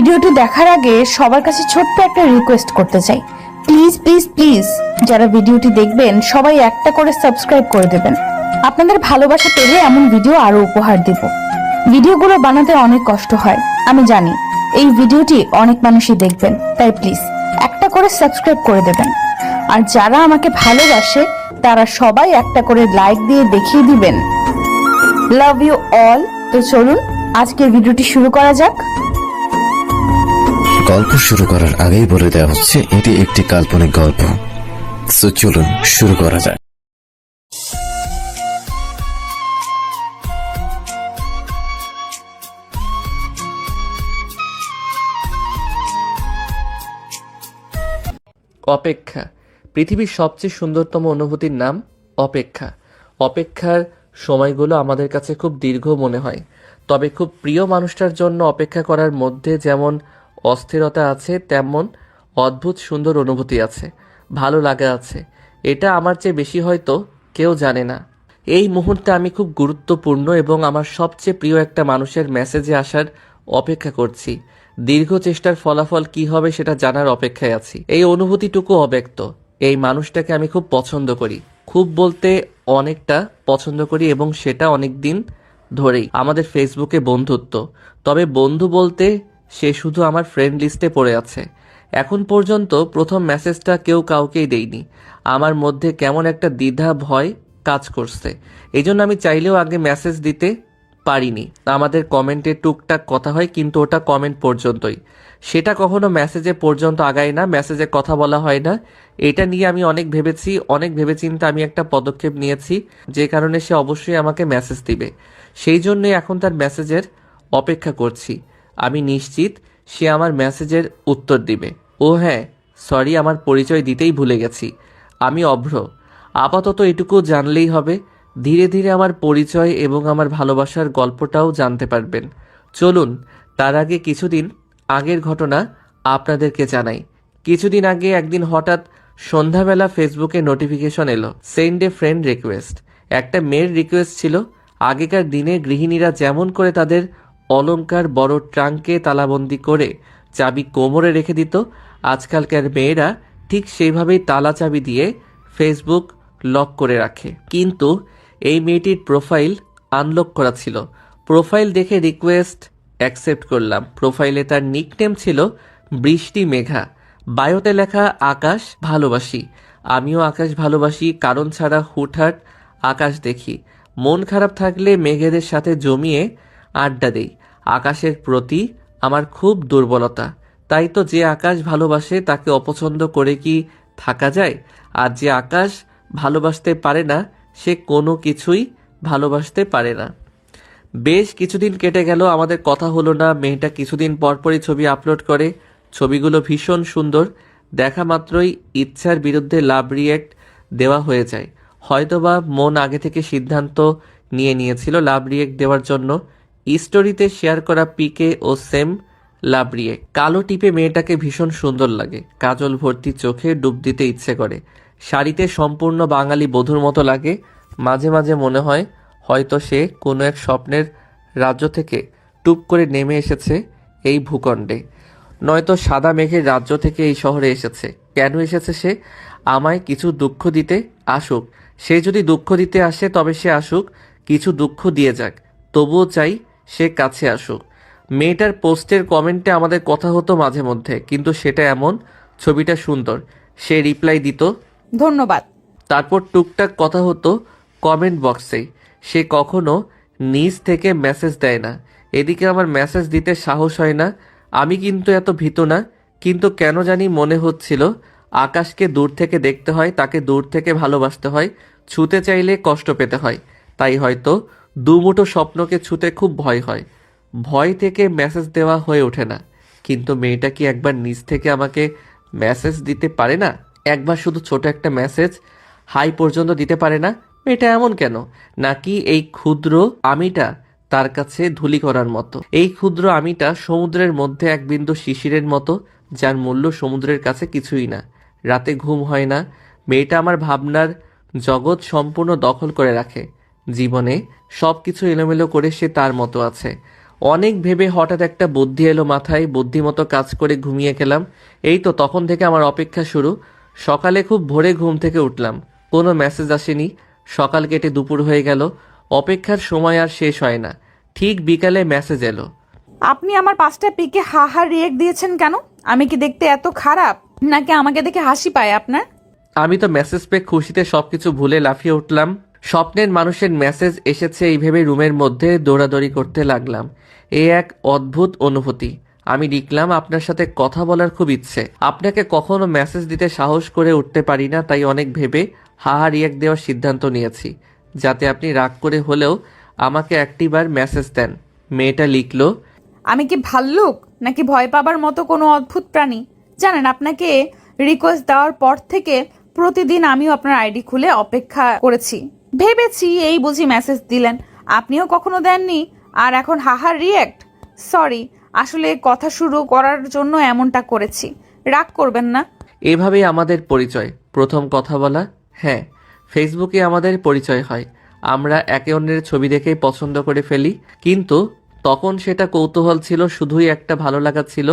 ভিডিওটি দেখার আগে সবার কাছে ছোট্ট একটা রিকোয়েস্ট করতে চাই, প্লিজ প্লিজ প্লিজ যারা ভিডিওটি দেখবেন সবাই একটা করে সাবস্ক্রাইব করে দেবেন। আপনাদের ভালোবাসা পেলে এমন ভিডিও আরো উপহার দেব। ভিডিওগুলো বানাতে অনেক কষ্ট হয়, আমি জানি। এই ভিডিওটি অনেক মানুষই দেখবেন, তাই প্লিজ একটা করে সাবস্ক্রাইব করে দেবেন। আর যারা আমাকে ভালোবাসে তারা সবাই একটা করে লাইক দিয়ে দেখিয়ে দিবেন লাভ ইউ অল। তো চলুন আজকের ভিডিওটি শুরু করা যাক। গল্প শুরু করার আগেই বলে দেওয়া হচ্ছে এটি একটি কাল্পনিক গল্প। সো চলুন শুরু করা যাক। অপেক্ষা পৃথিবীর সবচেয়ে সুন্দরতম অনুভূতির নাম অপেক্ষা। অপেক্ষার সময়গুলো আমাদের কাছে খুব দীর্ঘ মনে হয়, তবে খুব প্রিয় মানুষটার জন্য অপেক্ষা করার মধ্যে যেমন অস্থিরতা আছে তেমন অদ্ভুত সুন্দর অনুভূতি আছে, ভালো লাগা আছে। এটা আমার চেয়ে বেশি হয়তো কেউ জানে না। এই মুহূর্তে আমি খুব গুরুত্বপূর্ণ এবং আমার সবচেয়ে প্রিয় একটা মানুষের মেসেজে আসার অপেক্ষা করছি। দীর্ঘ চেষ্টার ফলাফল কি হবে সেটা জানার অপেক্ষায় আছি। এই অনুভূতিটুকু অব্যক্ত। এই মানুষটাকে আমি খুব পছন্দ করি, খুব বলতে অনেকটা পছন্দ করি, এবং সেটা অনেক দিন ধরেই। আমাদের ফেসবুকে বন্ধুত্ব, তবে বন্ধু বলতে সে শুধু আমার ফ্রেন্ড লিস্টে পড়ে আছে। এখন পর্যন্ত প্রথম মেসেজটা কেউ কাউকেই দেইনি। আমার মধ্যে কেমন একটা দ্বিধা ভয় কাজ করছে, এই জন্য আমি চাইলেও আগে মেসেজ দিতে পারিনি। আমাদের কমেন্টে টুকটাক কথা হয়, কিন্তু ওটা কমেন্ট পর্যন্তই, সেটা কখনো মেসেজে পর্যন্ত আগায় না, মেসেজে কথা বলা হয় না। এটা নিয়ে আমি অনেক ভেবেছি, অনেক ভেবেচিন্তে আমি একটা পদক্ষেপ নিয়েছি, যে কারণে সে অবশ্যই আমাকে মেসেজ দিবে। সেই জন্যই এখন তার মেসেজের অপেক্ষা করছি। আমি নিশ্চিত সে আমার মেসেজের উত্তর দিবে। ও হ্যাঁ, সরি, আমার পরিচয় দিতেই ভুলে গেছি, আমি অভ্র। আপাতত এটুকু জানলেই হবে, ধীরে ধীরে আমার পরিচয় এবং আমার ভালোবাসার গল্পটাও জানতে পারবেন। চলুন তার আগে কিছুদিন আগের ঘটনা আপনাদেরকে জানাই। কিছুদিন আগে একদিন হঠাৎ সন্ধ্যাবেলা ফেসবুকে নোটিফিকেশন এলো, সেন্ড এ ফ্রেন্ড রিকোয়েস্ট। একটা মেয়ের রিকোয়েস্ট ছিল। আগেকার দিনে গৃহিণীরা যেমন করে তাদের অলংকার বড় ট্রাঙ্কে তালাবন্দি করে চাবি কোমরে রেখে দিত, আজকালকার মেয়েরা ঠিক সেইভাবেই তালা চাবি দিয়ে ফেসবুক লক করে রাখে। কিন্তু এই মেয়েটির প্রোফাইল আনলক করা ছিল। প্রোফাইল দেখে রিকোয়েস্ট অ্যাকসেপ্ট করলাম। প্রোফাইলে তার নিকনেম ছিল বৃষ্টি মেঘা, বায়োতে লেখা আকাশ ভালোবাসি। আমিও আকাশ ভালোবাসি, কারণ ছাড়া হুটহাট আকাশ দেখি। মন খারাপ থাকলে মেঘেদের সাথে জমিয়ে আড্ডা দেই। আকাশের প্রতি আমার খুব দুর্বলতা, তাই তো যে আকাশ ভালোবাসে তাকে অপছন্দ করে কি থাকা যায়? আর যে আকাশ ভালোবাসতে পারে না সে কোনো কিছুই ভালোবাসতে পারে না। বেশ কিছুদিন কেটে গেল, আমাদের কথা হলো না। মেয়েটা কিছুদিন পরপরই ছবি আপলোড করে, ছবিগুলো ভীষণ সুন্দর। দেখা মাত্রই ইচ্ছার বিরুদ্ধে লাভ রিয়েক্ট দেওয়া হয়ে যায়। হয়তোবা মন আগে থেকে সিদ্ধান্ত নিয়ে নিয়েছিল লাভ রিয়েক্ট দেওয়ার জন্য। স্টোরিতে শেয়ার করা পিকে ও সেম লাভ রিয়েক্ট। কালো টিপে মেয়েটাকে ভীষণ সুন্দর লাগে, কাজল ভর্তি চোখে ডুব দিতে ইচ্ছে করে। শাড়িতে সম্পূর্ণ বাঙালি বধূর মতো লাগে। মাঝে মাঝে মনে হয় হয়তো সে কোনো এক স্বপ্নের রাজ্য থেকে টুপ করে নেমে এসেছে এই ভূখণ্ডে, নয়তো সাদা মেঘের রাজ্য থেকে এই শহরে এসেছে। কেন এসেছে সে? আমায় কিছু দুঃখ দিতে আসুক। সে যদি দুঃখ দিতে আসে তবে সে আসুক, কিছু দুঃখ দিয়ে যাক, তবুও চাই সে কাছে আসুক। মেয়েটার পোস্টের কমেন্টে আমাদের কথা হতো মাঝে মধ্যে, কিন্তু সেটা এমন ছবিটা সুন্দর, সে রিপ্লাই দিত ধন্যবাদ। তারপর টুকটাক কথা হতো কমেন্ট বক্সে। সে কখনো নিজ থেকে মেসেজ দেয় না। এদিকে আমার মেসেজ দিতে সাহস হয় না। আমি কিন্তু এত ভীত না, কিন্তু কেন জানি মনে হচ্ছিল আকাশকে দূর থেকে দেখতে হয়, তাকে দূর থেকে ভালোবাসতে হয়, ছুতে চাইলে কষ্ট পেতে হয়। তাই হয়তো দুমুঠো স্বপ্নকে ছুতে খুব ভয় হয়। ভয় থেকে মেসেজ দেওয়া হয়ে ওঠে না। কিন্তু মেয়েটা কি একবার নিজ থেকে আমাকে মেসেজ দিতে পারে না? একবার শুধু ছোট একটা মেসেজ হাই পর্যন্ত দিতে পারে না? এটা এমন কেন? নাকি এই ক্ষুদ্র আমিটা তার কাছে ধুলি করার মতো? এই ক্ষুদ্র আমিটা সমুদ্রের মধ্যে এক বিন্দু শিশিরের মতো, যার মূল্য সমুদ্রের কাছে কিছুই না। রাতে ঘুম হয় না। মেয়েটা আমার ভাবনার জগৎ সম্পূর্ণ দখল করে রাখে। জীবনে সব কিছু এলোমেলো করে সে তার মতো আছে। অনেক ভেবে হঠাৎ একটা বুদ্ধি এলো মাথায়, বুদ্ধিমতো কাজ করে ঘুমিয়ে গেলাম। এই তো তখন থেকে আমার অপেক্ষা শুরু। সকালে খুব ভোরে ঘুম থেকে উঠলাম, কোনো মেসেজ আসেনি। সকাল কেটে দুপুর হয়ে গেল, অপেক্ষার সময় আর শেষ হয় না। ঠিক বিকালে মেসেজ এলো। আপনি আমার 5টা পিকে হা হা রিয়েক্ট দিয়েছেন কেন? আমি কি দেখতে এত খারাপ, নাকি আমাকে দেখে হাসি পায় আপনার? আমি তো মেসেজ পেয়ে খুশিতে সবকিছু ভুলে লাফিয়ে উঠলাম। স্বপ্নের মানুষের মেসেজ এসেছে এই ভেবে রুমের মধ্যে দৌড়াদৌড়ি করতে লাগলাম। এ এক অদ্ভুত অনুভূতি। আমি লিখলাম, আপনার সাথে কথা বলার খুব ইচ্ছে। আপনাকে কখনো মেসেজ দিতে সাহস করে উঠতে পারি না, তাই অনেক ভেবে হাহা রিয়াক্ট দেওয়ার সিদ্ধান্ত নিয়েছি, যাতে আপনি রাগ করে হলেও আমাকে একটিবার মেসেজ দেন। মেয়েটা লিখলো, আমি কি ভাল্লুক নাকি ভয় পাবার মতো কোনো অদ্ভুত প্রাণী? জানেন, আপনাকে রিকোয়েস্ট দেওয়ার পর থেকে প্রতিদিন আমিও আপনার আইডি খুলে অপেক্ষা করেছি। ভেবেছি এই বুঝি মেসেজ দিলেন, আপনিও কখনো দেননি, আর এখন হাহা রিয়েক্ট। সরি, আসলে কথা শুরু করার জন্য এমনটা করেছি, রাগ করবেন না। এভাবেই আমাদের পরিচয়, প্রথম কথা বলা। হ্যাঁ, ফেসবুকে আমাদের পরিচয় হয়। আমরা একে অন্যের ছবি দেখেই পছন্দ করে ফেলি, কিন্তু তখন সেটা কৌতূহল ছিল, শুধুই একটা ভালো লাগা ছিল।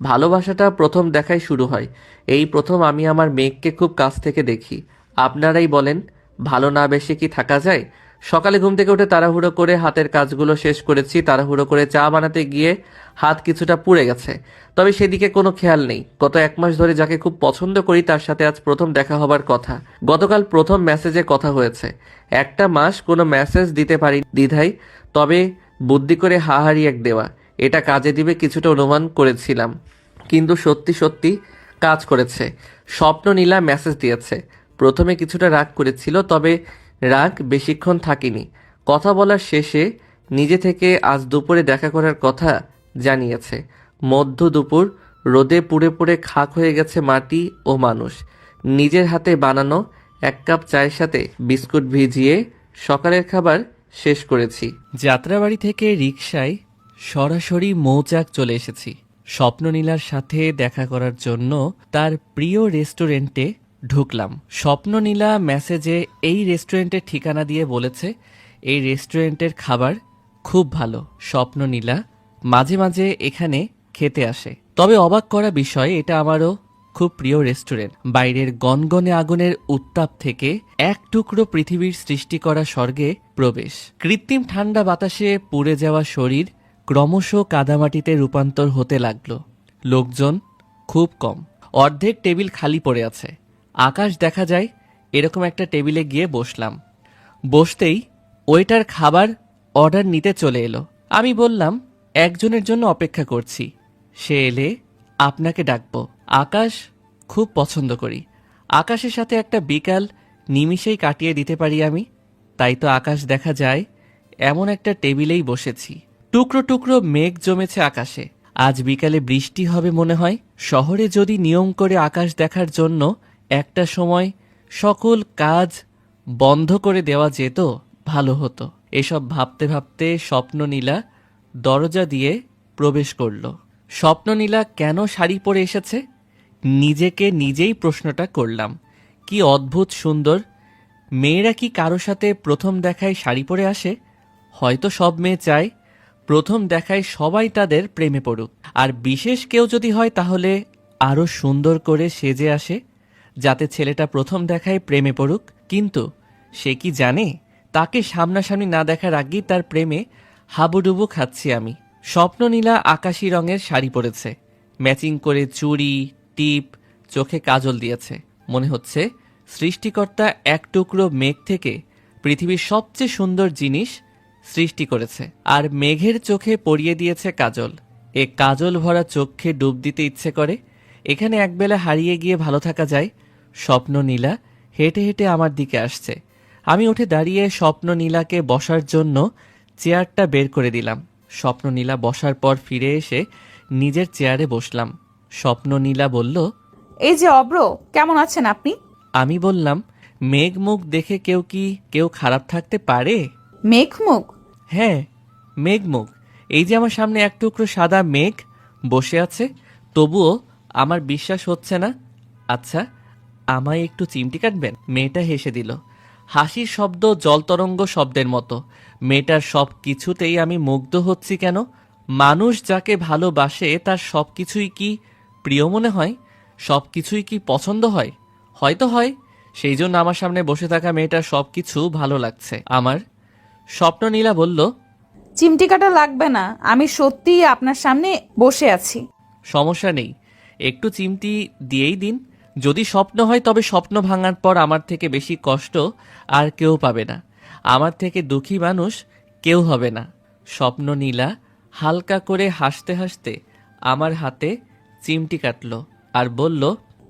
ভালোবাসাটা প্রথম দেখায় শুরু হয়। এই প্রথম আমি আমার মেঘকে খুব কাছ থেকে দেখি। আপনারাই বলেন, ভালো না বেশি কি থাকা যায়? সকালে ঘুম থেকে উঠে তাড়াহুড়ো করে হাতের কাজগুলো শেষ করেছি। তাড়াহুড়ো করে চা বানাতে গিয়ে হাত কিছুটা পুড়ে গেছে, তবে সেদিকে কোনো খেয়াল নেই। গত 1 মাস ধরে যাকে খুব পছন্দ করি তার সাথে আজ প্রথম দেখা হবার কথা। গতকাল প্রথম মেসেজে কথা হয়েছে। 1 মাস কোনো মেসেজ দিতে পারি দ্বিধায়, তবে বুদ্ধি করে হাহারি এক দেওয়া, এটা কাজে দিবে কিছুটা অনুমান করেছিলাম, কিন্তু সত্যি সত্যি কাজ করেছে। স্বপ্ন নীলা মেসেজ দিয়েছে। প্রথমে কিছুটা রাগ করেছিল, তবে রাগ বেশিক্ষণ থাকিনি। কথা বলার শেষে নিজে থেকে আজ দুপুরে দেখা করার কথা জানিয়েছে। মধ্য দুপুর, রোদে পুড়ে পুড়ে খাক হয়ে গেছে মাটি ও মানুষ। নিজের হাতে বানানো 1 কাপ চায়ের সাথে বিস্কুট ভিজিয়ে সকালের খাবার শেষ করেছি। যাত্রাবাড়ি থেকে রিকশায় সরাসরি মৌচাক চলে এসেছি স্বপ্ননীলার সাথে দেখা করার জন্য। তার প্রিয় রেস্টুরেন্টে ঢুকলাম। স্বপ্ননীলা মেসেজে এই রেস্টুরেন্টের ঠিকানা দিয়ে বলেছে এই রেস্টুরেন্টের খাবার খুব ভালো। স্বপ্ননীলা মাঝে মাঝে এখানে খেতে আসে। তবে অবাক করা বিষয়, এটা আমারও খুব প্রিয় রেস্টুরেন্ট। বাইরের গনগনে আগুনের উত্তাপ থেকে এক টুকরো পৃথিবীর সৃষ্টি করা স্বর্গে প্রবেশ। কৃত্রিম ঠান্ডা বাতাসে পুড়ে যাওয়া শরীর ক্রমশ কাদামাটিতে রূপান্তর হতে লাগলো। লোকজন খুব কম, অর্ধেক টেবিল খালি পড়ে আছে। আকাশ দেখা যায়। এরকম একটা টেবিলে গিয়ে বসলাম। বসতেই ওয়েটার খাবার অর্ডার নিতে চলে এলো। আমি বললাম, একজনের জন্য অপেক্ষা করছি, সে এলে আপনাকে ডাকবো। আকাশ খুব পছন্দ করি। আকাশের সাথে একটা বিকাল নিমিষেই কাটিয়ে দিতে পারি আমি। তাই তো আকাশ দেখা যায় এমন একটা টেবিলেই বসেছি। টুকরো টুকরো মেঘ জমেছে আকাশে। আজ বিকালে বৃষ্টি হবে মনে হয়। শহরে যদি নিয়ম করে আকাশ দেখার জন্য একটা সময় সকল কাজ বন্ধ করে দেওয়া যেত, ভালো হতো। এসব ভাবতে ভাবতে স্বপ্ননীলা দরজা দিয়ে প্রবেশ করল। স্বপ্ননীলা কেন শাড়ি পরে এসেছে? নিজেকে নিজেই প্রশ্নটা করলাম। কি অদ্ভুত সুন্দর! মেয়েরা কি কারো সাথে প্রথম দেখায় শাড়ি পরে আসে? হয়তো সব মেয়ে চায় প্রথম দেখায় সবাই তাদের প্রেমে পড়ুক, আর বিশেষ কেউ যদি হয় তাহলে আরও সুন্দর করে সেজে আসে, যাতে ছেলেটা প্রথম দেখায় প্রেমে পড়ুক। কিন্তু সে কি জানে তাকে সামনাসামনি না দেখার আগেই তার প্রেমে হাবুডুবু খাচ্ছি আমি। স্বপ্ননীলা আকাশি রঙের শাড়ি পরেছে, ম্যাচিং করে চুড়ি, টিপ, চোখে কাজল দিয়েছে। মনে হচ্ছে সৃষ্টিকর্তা এক টুকরো মেঘ থেকে পৃথিবীর সবচেয়ে সুন্দর জিনিস সৃষ্টি করেছে, আর মেঘের চোখে পরিয়ে দিয়েছে কাজল। এ কাজল ভরা চোখে ডুব দিতে ইচ্ছে করে। এখানে একবেলা হারিয়ে গিয়ে ভালো থাকা যায়। স্বপ্ননীলা হেঁটে হেঁটে আমার দিকে আসছে। আমি উঠে দাঁড়িয়ে স্বপ্ননীলাকে বসার জন্য চেয়ারটা বের করে দিলাম। স্বপ্ননীলা বসার পর ফিরে এসে নিজের চেয়ারে বসলাম। স্বপ্ননীলা বলল, এই যে অব্র, কেমন আছেন আপনি? আমি বললাম, মেঘ মুখ দেখে কেউ খারাপ থাকতে পারে? মেঘমুখ? হ্যাঁ, মেঘমুখ। এই যে আমার সামনে এক টুকরো সাদা মেঘ বসে আছে, তবুও আমার বিশ্বাস হচ্ছে না। আচ্ছা, আমায় একটু চিমটি কাটবেন? মেয়েটা হেসে দিল। হাসির শব্দ জলতরঙ্গ শব্দের মতো। মেয়েটার সব কিছুতেই আমি মুগ্ধ হচ্ছি কেন মানুষ যাকে ভালোবাসে তার সবকিছুই কি প্রিয় মনে হয়? সবকিছুই কি পছন্দ হয়? হয়তো হয়। সেই জন্য আমার সামনে বসে থাকা মেয়েটার সবকিছু ভালো লাগছে আমার। স্বপ্ন নীলা বলল, চিমটি কাটা লাগবে না, আমি সত্যিই আপনার সামনে বসে আছি। সমস্যা নেই, একটু চিমটি দিয়েই দিন। যদি স্বপ্ন হয় তবে স্বপ্ন ভাঙার পর আমার থেকে বেশি কষ্ট আর কেউ পাবে না। আমার থেকে দুঃখী মানুষ কেউ হবে না। স্বপ্ন নীলা হালকা করে হাসতে হাসতে আমার হাতে চিমটি কাটল আর বলল,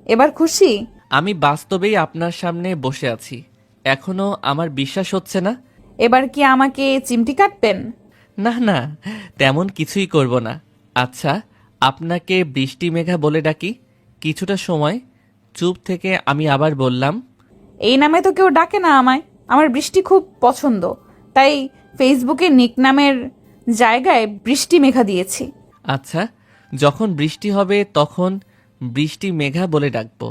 এবার খুশি? আমি বাস্তবেই আপনার সামনে বসে আছি। এখনো আমার বিশ্বাস হচ্ছে না। এবার কি আমাকে চিমটি কাটবেন? না না, তেমন কিছুই করব না। আচ্ছা, আপনাকে বৃষ্টি মেঘা বলে ডাকি? কিছুটা সময় চুপ থেকে আমি আবার বললাম, এই নামে তো কেউ ডাকে না আমায়। আমার বৃষ্টি খুব পছন্দ, তাই ফেসবুকে নিক নামের জায়গায় বৃষ্টি মেঘা দিয়েছি। আচ্ছা, যখন বৃষ্টি হবে তখন বৃষ্টি মেঘা বলে ডাকবো,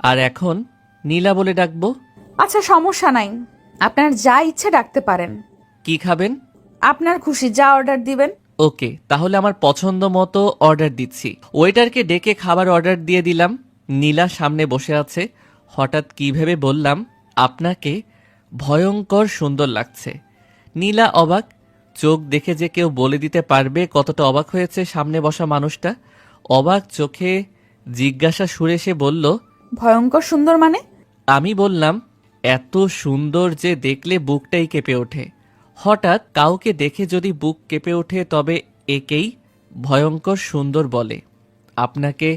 আর এখন নীলা বলে ডাকবো। আচ্ছা, সমস্যা নাই, আপনার যা ইচ্ছে ডাকতে পারেন। কি খাবেন? আপনার খুশি, যা অর্ডার দিবেন। ওকে, তাহলে আমার পছন্দ মতো অর্ডার দিচ্ছি। ওয়েটারকে ডেকে খাবার অর্ডার দিয়ে দিলাম। নীলা সামনে বসে আছে। হঠাৎ কি ভেবে বললাম, আপনাকে ভয়ঙ্কর সুন্দর লাগছে। নীলা অবাক। চোখ দেখে যে কেউ বলে দিতে পারবে কতটা অবাক হয়েছে সামনে বসা মানুষটা। অবাক চোখে জিজ্ঞাসা সুরে সে বলল, ভয়ঙ্কর সুন্দর মানে? আমি বললাম, এত সুন্দর যে দেখলে বুকটাই কেঁপে ওঠে। হঠাৎ কাউকে দেখে যদি বুক কেঁপে ওঠে তবে একেই ভয়ঙ্কর সুন্দর বলে। আপনাকে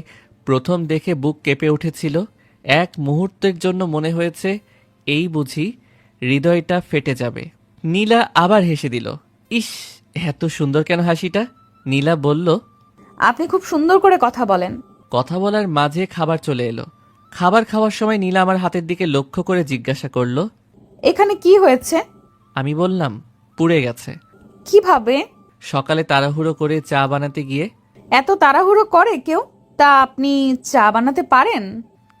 প্রথম দেখে বুক কেঁপে উঠেছিল। এক মুহূর্তের জন্য মনে হয়েছে এই বুঝি হৃদয়টা ফেটে যাবে। নীলা আবার হেসে দিল। ইস, এত সুন্দর কেন হাসিটা? নীলা বলল, আপনি খুব সুন্দর করে কথা বলেন। কথা বলার মাঝে খাবার চলে এলো। খাবার খাওয়ার সময় নীলা আমার হাতের দিকে লক্ষ্য করে জিজ্ঞাসা করলো, এখানে কি হয়েছে? আমি বললাম, পুড়ে গেছে। কিভাবে? সকালে তাড়াহুড়ো করে চা বানাতে গিয়ে। এত তাড়াহুড়ো করে কেউ? তা আপনি চা বানাতে পারেন?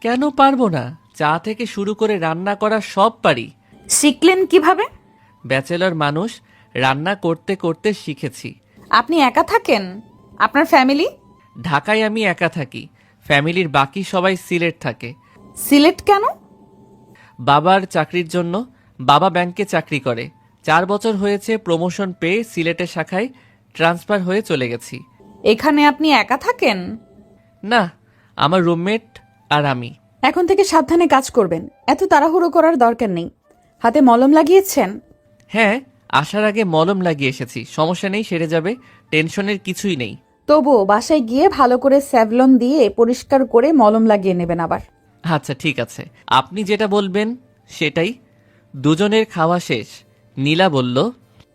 কেন পারবো না? চা থেকে শুরু করে রান্না করা সব পারি। শিখলেন কিভাবে? ব্যাচেলর মানুষ, রান্না করতে করতে শিখেছি। আপনি একা থাকেন? আপনার ফ্যামিলি? ঢাকায় আমি একা থাকি, ফ্যামিলির বাকি সবাই সিলেট থাকে। সিলেট কেন? বাবার চাকরির জন্য। বাবা ব্যাংকে চাকরি করে। 4 বছর হয়েছে প্রমোশন পেয়ে সিলেটের শাখায় ট্রান্সফার হয়ে চলে গেছি। এখানে আপনি একা থাকেন? না, আমার রুমমেট আর আমি। এখন থেকে সাবধানে কাজ করবেন, এত তাড়াহুড়ো করার দরকার নেই। হাতে মলম লাগিয়েছেন? হ্যাঁ, আসার আগে মলম লাগিয়ে এসেছি, সমস্যা নেই, সেরে যাবে, টেনশনের কিছুই নেই। তবুও বাসায় গিয়ে ভালো করে স্যাভলন দিয়ে পরিষ্কার করে মলম লাগিয়ে নেবেন আবার। আচ্ছা ঠিক আছে, আপনি যেটা বলবেন সেটাই। দুজনের খাওয়া শেষ। নীলা বলল,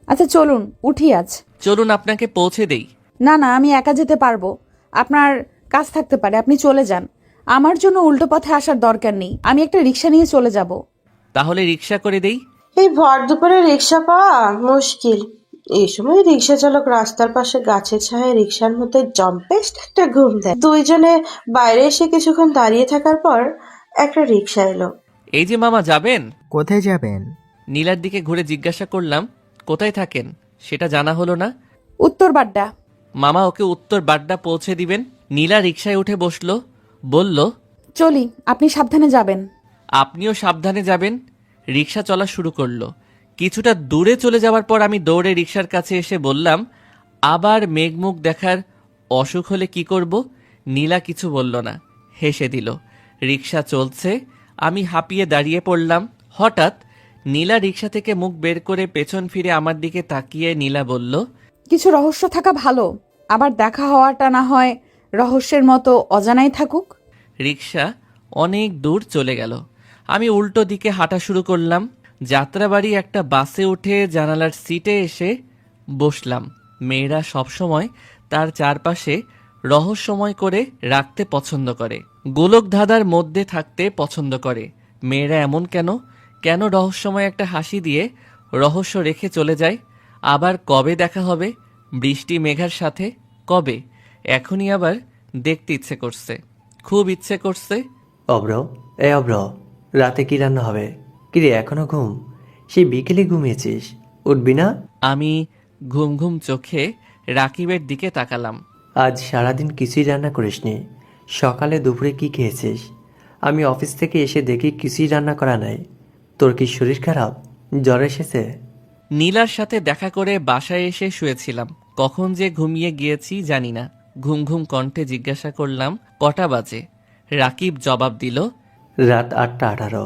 আচ্ছা চলুন, উঠি আজ। চলুন আপনাকে পৌঁছে দেই। না না, আমি একা যেতে পারবো। আপনার কাজ থাকতে পারে, আপনি চলে যান। আমার জন্য উল্টো পথে আসার দরকার নেই, আমি একটা রিক্সা নিয়ে চলে যাব। তাহলে রিক্সা করে দেই। এই ভর দুপুরে রিক্সা পাওয়া মুশকিল। এই সময় রিক্সা চালক রাস্তার পাশে গাছের ছায়ায় রিক্সার মধ্যে জম্পেস্ট একটা ঘুম দেয়। দুইজনে বাইরে এসে কিছুক্ষণ দাঁড়িয়ে থাকার পর একটা রিক্সা এলো। এই যে মামা, যাবেন? কোথায় যাবেন? নীলার দিকে ঘুরে জিজ্ঞাসা করলাম, কোথায় থাকেন সেটা জানা হলো না। উত্তর বাড্ডা। মামা ওকে উত্তর বাড্ডা পৌঁছে দিবেন। নীলা রিক্সায় উঠে বসলো, বলল, চলি, আপনি সাবধানে যাবেন। আপনিও সাবধানে যাবেন। রিক্সা চলা শুরু করলো। কিছুটা দূরে চলে যাওয়ার পর আমি দৌড়ে রিক্সার কাছে এসে বললাম, আবার মেঘমুখ দেখার অসুখ হলে কি করব? নীলা কিছু বলল না, হেসে দিল। রিক্সা চলছে, আমি হাঁপিয়ে দাঁড়িয়ে পড়লাম। হঠাৎ নীলা রিক্সা থেকে মুখ বের করে পেছন ফিরে আমার দিকে তাকিয়ে নীলা বলল, কিছু রহস্য থাকা ভালো, আবার দেখা হওয়াটা না হয় রহস্যের মতো অজানাই থাকুক। রিক্সা অনেক দূর চলে গেল। আমি উল্টো দিকে হাঁটা শুরু করলাম। যাত্রাবাড়ি একটা বাসে উঠে জানালার সিটে এসে বসলাম। মেয়েরা সবসময় তার চারপাশে রহস্যময় করে রাখতে পছন্দ করে, গোলক ধাঁধার মধ্যে থাকতে পছন্দ করে। মেয়েরা এমন কেন? কেন রহস্যময় একটা হাসি দিয়ে রহস্য রেখে চলে যায়? আবার কবে দেখা হবে বৃষ্টি মেঘার সাথে? কবে? এখনই আবার দেখতে ইচ্ছে করছে, খুব ইচ্ছে করছে। অব্র, অব্র, রাতে কি রান্না হবে? কিরে এখনো ঘুম? সেই বিকেলে ঘুমিয়েছিস, উঠবি না? আমি ঘুম ঘুম চোখে রাকিবের দিকে তাকালাম। আজ সারাদিন কিছুই রান্না করিসনি। সকালে দুপুরে কি খেয়েছিস? আমি অফিস থেকে এসে দেখি কিছুই রান্না করা নাই। তোর কি শরীর খারাপ? জ্বর এসেছে? নীলার সাথে দেখা করে বাসায় এসে শুয়েছিলাম। কখন যে ঘুমিয়ে গিয়েছি জানি না। ঘুম ঘুম কণ্ঠে জিজ্ঞাসা করলাম, কটা বাজে? রাকিব জবাব দিল, রাত 8:18।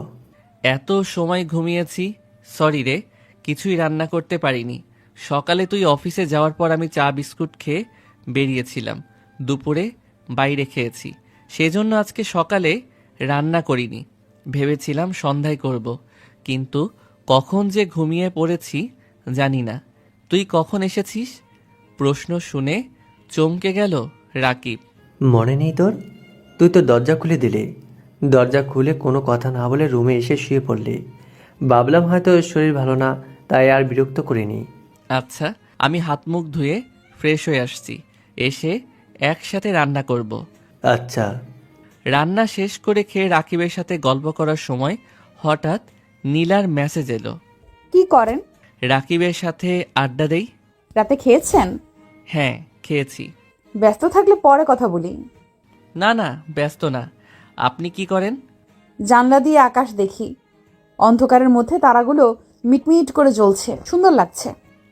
এত সময় ঘুমিয়েছি। সরি রে, কিছুই রান্না করতে পারিনি। সকালে তুই অফিসে যাওয়ার পর আমি চা বিস্কুট খেয়ে বেরিয়েছিলাম। দুপুরে বাইরে খেয়েছি, সেজন্য আজকে সকালে রান্না করিনি। ভেবেছিলাম সন্ধ্যায় করব, কিন্তু কখন যে ঘুমিয়ে পড়েছি জানি না। তুই কখন এসেছিস? প্রশ্ন শুনে চমকে গেল রাকিব। মনে নেই তোর? তুই তো দরজা খুলে দিলি। দরজা খুলে কোনো কথা না বলে রুমে এসে শুয়ে পড়লি। ভাবলাম হয়তো শরীর ভালো না, তাই আর বিরক্ত করিনি। আচ্ছা, আমি হাত মুখ ধুয়ে ফ্রেশ হয়ে আসছি, এসে একসাথে রান্না করব। আচ্ছা। রান্না শেষ করে খেয়ে রাকিবের সাথে গল্প করার সময় হঠাৎ নীলার মেসেজ এলো। কি করেন? রাকিবের সাথে আড্ডা দেই। রাতে খেয়েছেন? হ্যাঁ, খেয়েছি। ব্যস্ত থাকলে পরে কথা বলি। না না, ব্যস্ত না। আপনি কি করেন? জানলা দিয়ে আকাশ দেখি, অন্ধকারের মধ্যে তারাগুলো মিটমিট করে জ্বলছে, সুন্দর লাগছে।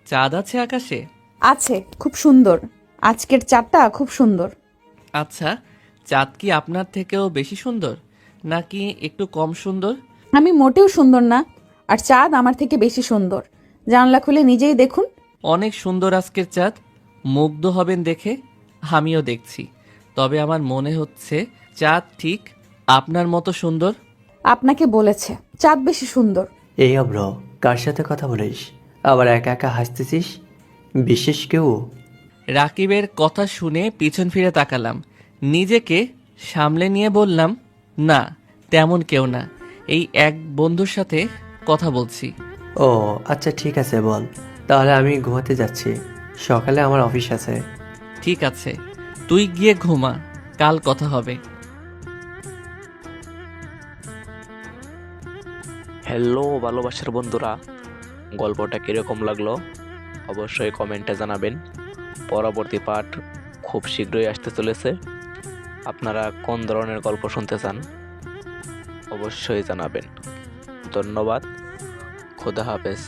চাঁদ আছে আকাশে? আছে, খুব সুন্দর। আজকের চাঁদটা খুব সুন্দর। আচ্ছা, চাঁদ কি আপনার থেকেও বেশি সুন্দর, নাকি একটু কম সুন্দর? আমি মোটেও সুন্দর না, আর চাঁদ আমার থেকে বেশি সুন্দর। জানলা খুলে নিজেই দেখুন। অনেক সুন্দর আজকের চাঁদ, মুগ্ধ হবেন দেখে। আমিও দেখছি, তবে আমার মনে হচ্ছে চাঁদ ঠিক আপনার মতো সুন্দর। আপনাকে বলেছে চাঁদ বেশি সুন্দর। এই অব্র, কার সাথে কথা বলিস? আবার একা একা হাসতেছিস? বিশেষ কেউ? রাকিবের কথা শুনে পিছন ফিরে তাকালাম। নিজেকে সামলে নিয়ে বললাম, না, তেমন কেউ না। এই এক বন্ধুর সাথে কথা বলছি। ও আচ্ছা, ঠিক আছে, বল। তাহলে আমি ঘুমাতে যাচ্ছি, সকালে আমার অফিস আছে। ঠিক আছে, তুই গিয়ে ঘুমা, কাল কথা হবে। হ্যালো ভালোবাসার বন্ধুরা, গল্পটা কীরকম লাগলো অবশ্যই কমেন্টে জানাবেন। পরবর্তী পার্ট খুব শীঘ্রই আসতে চলেছে। আপনারা কোন ধরনের গল্প শুনতে চান অবশ্যই জানাবেন। ধন্যবাদ। খোদা হাফেজ।